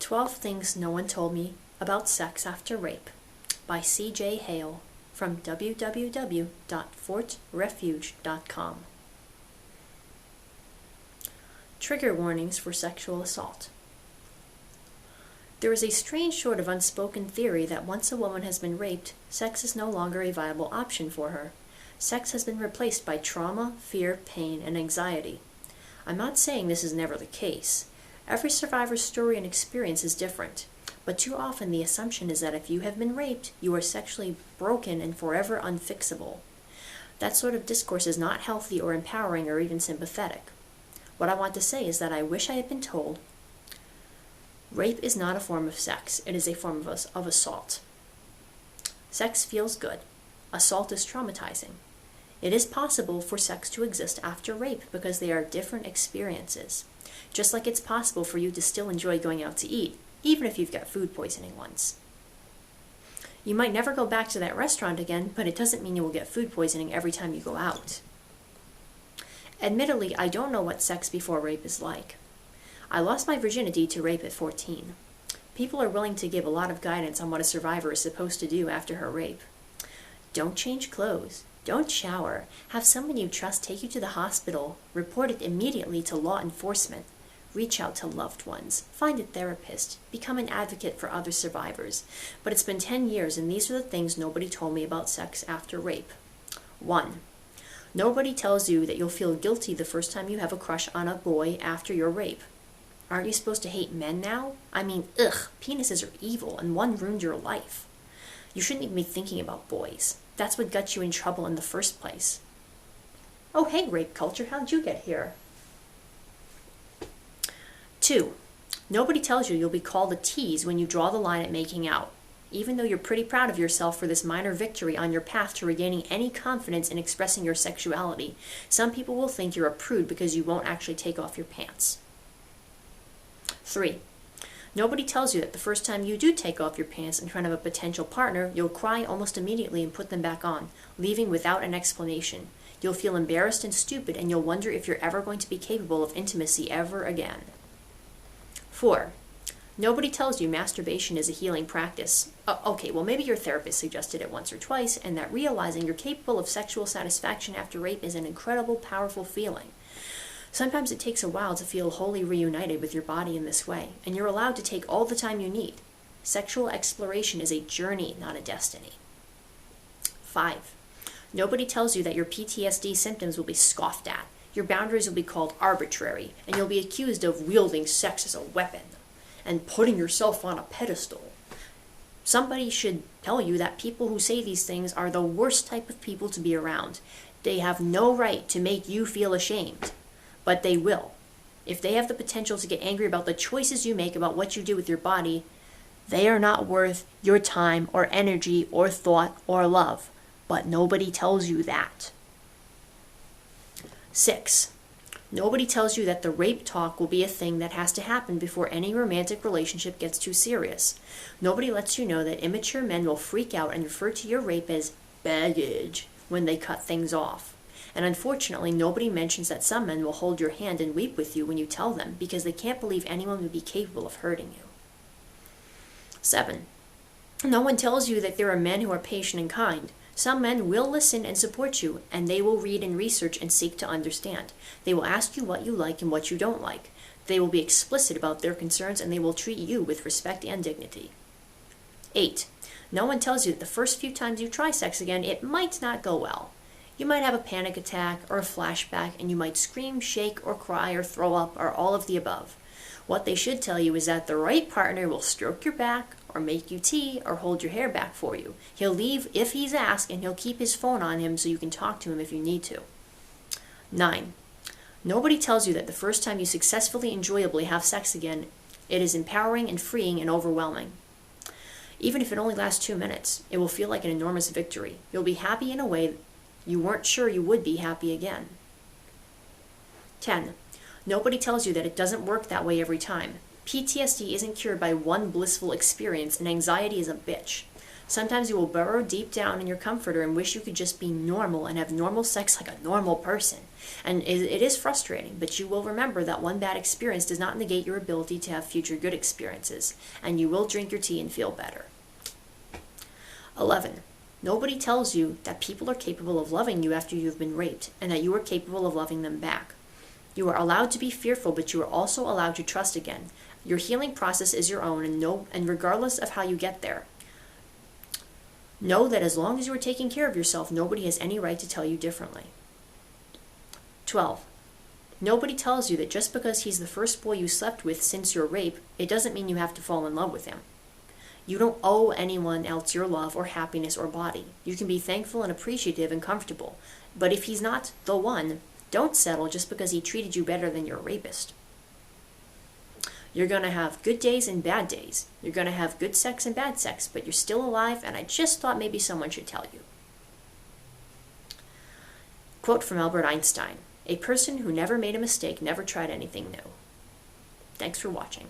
12 Things No One Told Me About Sex After Rape by CJ Hale from www.fortrefuge.com. Trigger warnings for sexual assault. There is a strange sort of unspoken theory that once a woman has been raped, sex is no longer a viable option for her. Sex has been replaced by trauma, fear, pain, and anxiety. I'm not saying this is never the case. Every survivor's story and experience is different, but too often the assumption is that if you have been raped, you are sexually broken and forever unfixable. That sort of discourse is not healthy or empowering or even sympathetic. What I want to say is that I wish I had been told, rape is not a form of sex, it is a form of assault. Sex feels good. Assault is traumatizing. It is possible for sex to exist after rape because they are different experiences. Just like it's possible for you to still enjoy going out to eat, even if you've got food poisoning once. You might never go back to that restaurant again, but it doesn't mean you will get food poisoning every time you go out. Admittedly, I don't know what sex before rape is like. I lost my virginity to rape at 14. People are willing to give a lot of guidance on what a survivor is supposed to do after her rape. Don't change clothes. Don't shower. Have someone you trust take you to the hospital. Report it immediately to law enforcement. Reach out to loved ones. Find a therapist. Become an advocate for other survivors. But it's been 10 years and these are the things nobody told me about sex after rape. 1. Nobody tells you that you'll feel guilty the first time you have a crush on a boy after your rape. Aren't you supposed to hate men now? I mean, penises are evil and one ruined your life. You shouldn't even be thinking about boys. That's what got you in trouble in the first place. Oh, hey, rape culture, how'd you get here? 2. Nobody tells you you'll be called a tease when you draw the line at making out. Even though you're pretty proud of yourself for this minor victory on your path to regaining any confidence in expressing your sexuality, some people will think you're a prude because you won't actually take off your pants. 3. Nobody tells you that the first time you do take off your pants in front of a potential partner, you'll cry almost immediately and put them back on, leaving without an explanation. You'll feel embarrassed and stupid, and you'll wonder if you're ever going to be capable of intimacy ever again. 4. Nobody tells you masturbation is a healing practice. Okay, well maybe your therapist suggested it once or twice, and that realizing you're capable of sexual satisfaction after rape is an incredible, powerful feeling. Sometimes it takes a while to feel wholly reunited with your body in this way, and you're allowed to take all the time you need. Sexual exploration is a journey, not a destiny. 5. Nobody tells you that your PTSD symptoms will be scoffed at, your boundaries will be called arbitrary, and you'll be accused of wielding sex as a weapon and putting yourself on a pedestal. Somebody should tell you that people who say these things are the worst type of people to be around. They have no right to make you feel ashamed. But they will. If they have the potential to get angry about the choices you make about what you do with your body, they are not worth your time or energy or thought or love. But nobody tells you that. 6. Nobody tells you that the rape talk will be a thing that has to happen before any romantic relationship gets too serious. Nobody lets you know that immature men will freak out and refer to your rape as baggage when they cut things off. And unfortunately, nobody mentions that some men will hold your hand and weep with you when you tell them because they can't believe anyone would be capable of hurting you. 7. No one tells you that there are men who are patient and kind. Some men will listen and support you, and they will read and research and seek to understand. They will ask you what you like and what you don't like. They will be explicit about their concerns, and they will treat you with respect and dignity. 8. No one tells you that the first few times you try sex again, it might not go well. You might have a panic attack or a flashback, and you might scream, shake, or cry, or throw up, or all of the above. What they should tell you is that the right partner will stroke your back, or make you tea, or hold your hair back for you. He'll leave if he's asked, and he'll keep his phone on him so you can talk to him if you need to. 9. Nobody tells you that the first time you successfully, enjoyably have sex again, it is empowering and freeing and overwhelming. Even if it only lasts 2 minutes, it will feel like an enormous victory. You'll be happy in a way you weren't sure you would be happy again. 10. Nobody tells you that it doesn't work that way every time. PTSD isn't cured by one blissful experience, and anxiety is a bitch. Sometimes you will burrow deep down in your comforter and wish you could just be normal and have normal sex like a normal person. And it is frustrating, but you will remember that one bad experience does not negate your ability to have future good experiences, and you will drink your tea and feel better. 11. Nobody tells you that people are capable of loving you after you've been raped, and that you are capable of loving them back. You are allowed to be fearful, but you are also allowed to trust again. Your healing process is your own, and regardless of how you get there, know that as long as you are taking care of yourself, nobody has any right to tell you differently. 12. Nobody tells you that just because he's the first boy you slept with since your rape, it doesn't mean you have to fall in love with him. You don't owe anyone else your love or happiness or body. You can be thankful and appreciative and comfortable. But if he's not the one, don't settle just because he treated you better than your rapist. You're going to have good days and bad days. You're going to have good sex and bad sex, but you're still alive, and I just thought maybe someone should tell you. Quote from Albert Einstein: "A person who never made a mistake never tried anything new." Thanks for watching.